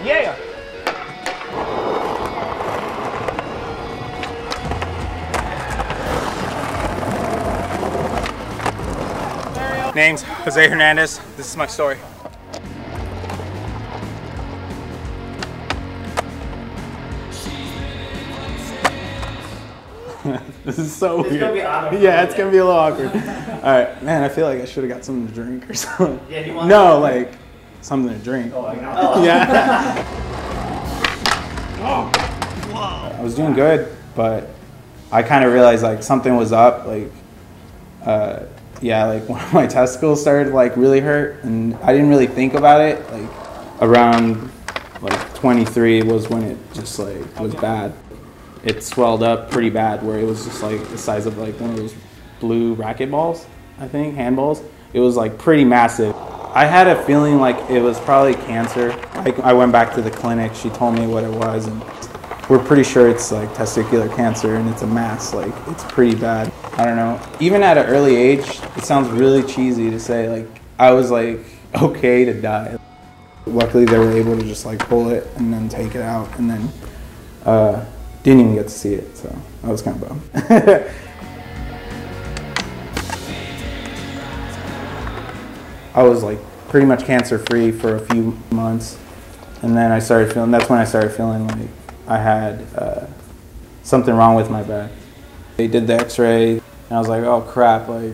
Yeah. Name's Jose Hernandez. This is my story. This is so weird. Gonna be yeah, it's gonna be a little awkward. All right, man. I feel like I should have got something to drink or something. Yeah, you want no, like something to drink. Oh, yeah. Oh, whoa. I was doing good, but I kind of realized like something was up. Like, yeah, like one of my testicles started like really hurt, and I didn't really think about it. Like around like 23 was when it just like was bad. It swelled up pretty bad where it was just like the size of like one of those blue racquetballs, I think, handballs. It was like pretty massive. I had a feeling like it was probably cancer. I went back to the clinic, she told me what it was, and we're pretty sure it's like testicular cancer and it's a mass, like it's pretty bad. I don't know. Even at an early age, it sounds really cheesy to say, like I was like okay to die. Luckily they were able to just like pull it and then take it out, and then didn't even get to see it, so I was kind of bummed. I was like pretty much cancer free for a few months, and then that's when I started feeling like I had something wrong with my back. They did the x-ray, and I was like, oh crap, like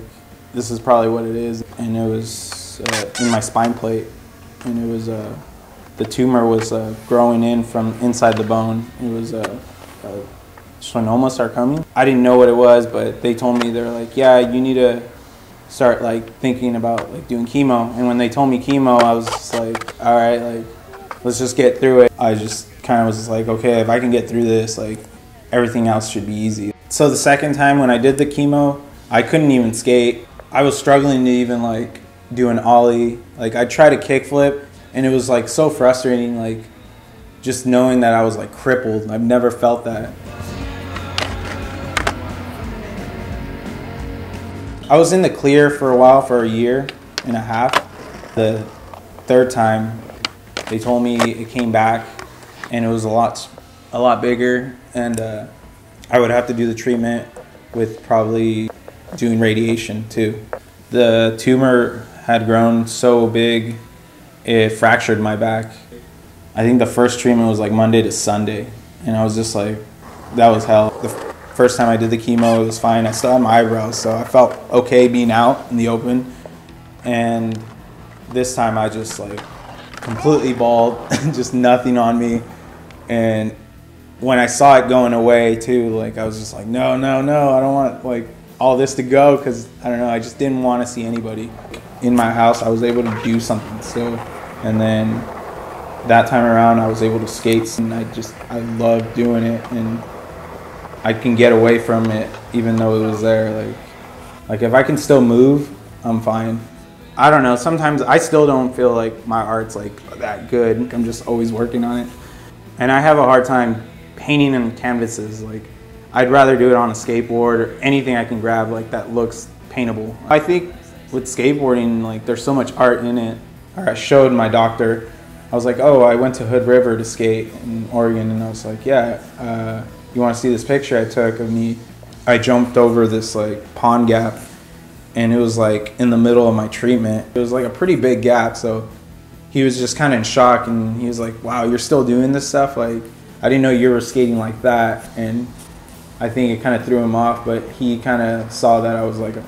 this is probably what it is. And it was in my spine plate, and it was, the tumor was growing in from inside the bone. It was schwannoma sarcoma. I didn't know what it was, but they told me, they were like, yeah, you need to start like thinking about like doing chemo. And when they told me chemo, I was just like, all right, like let's just get through it. I just kind of was just like, okay, if I can get through this, like everything else should be easy. So the second time when I did the chemo, I couldn't even skate. I was struggling to even like do an ollie. Like I tried a kickflip, and it was like so frustrating, like just knowing that I was like crippled. I've never felt that. I was in the clear for a while, for a year and a half. The third time, they told me it came back, and it was a lot bigger, and I would have to do the treatment with probably doing radiation too. The tumor had grown so big, it fractured my back. I think the first treatment was like Monday to Sunday, and I was just like, that was hell. The first time I did the chemo, it was fine. I still had my eyebrows, so I felt okay being out in the open. And this time I just like completely bald, just nothing on me. And when I saw it going away too, like I was just like, no, no, no, I don't want like all this to go, because I don't know, I just didn't want to see anybody. In my house, I was able to do something still. And then that time around, I was able to skate, and I loved doing it, and I can get away from it even though it was there. Like if I can still move, I'm fine. I don't know, sometimes I still don't feel like my art's like that good. I'm just always working on it. And I have a hard time painting in canvases. Like I'd rather do it on a skateboard or anything I can grab like that looks paintable. I think with skateboarding, like there's so much art in it. Or I showed my doctor, I was like, oh, I went to Hood River to skate in Oregon, and I was like, yeah, you want to see this picture I took of me? I jumped over this like pond gap, and it was like in the middle of my treatment. It was like a pretty big gap, so he was just kind of in shock, and he was like, wow, you're still doing this stuff? Like, I didn't know you were skating like that. And I think it kind of threw him off, but he kind of saw that I was like a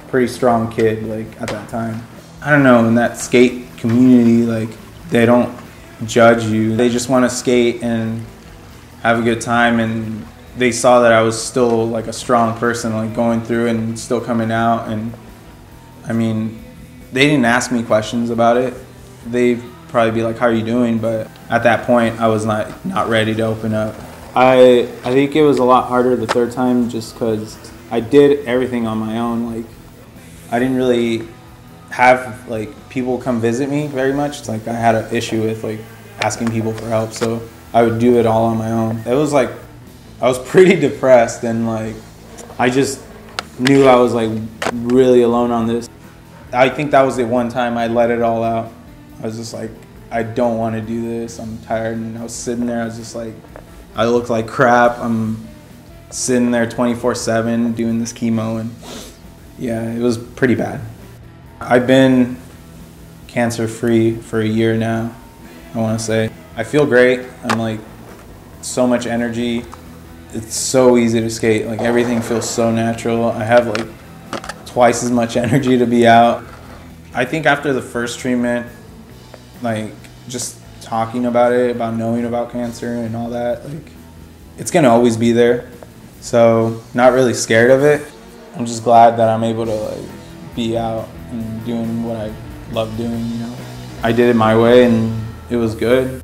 pretty strong kid like at that time. I don't know, in that skate community, like they don't judge you. They just want to skate and have a good time, and they saw that I was still like a strong person, like going through and still coming out. And I mean, they didn't ask me questions about it. They'd probably be like, how are you doing? But at that point, I was not ready to open up. I think it was a lot harder the third time, just because I did everything on my own. Like I didn't really have like people come visit me very much. It's like I had an issue with like asking people for help, so I would do it all on my own. It was like I was pretty depressed, and like I just knew I was like really alone on this. I think that was the one time I let it all out. I was just like, I don't want to do this. I'm tired. And I was sitting there. I was just like, I look like crap. I'm sitting there 24/7 doing this chemo, and yeah, it was pretty bad. I've been cancer-free for a year now, I want to say. I feel great. I'm like so much energy. It's so easy to skate. Like everything feels so natural. I have like twice as much energy to be out. I think after the first treatment, like just talking about it, about knowing about cancer and all that, like it's gonna always be there. So not really scared of it. I'm just glad that I'm able to like be out and doing what I love doing, you know. I did it my way and it was good.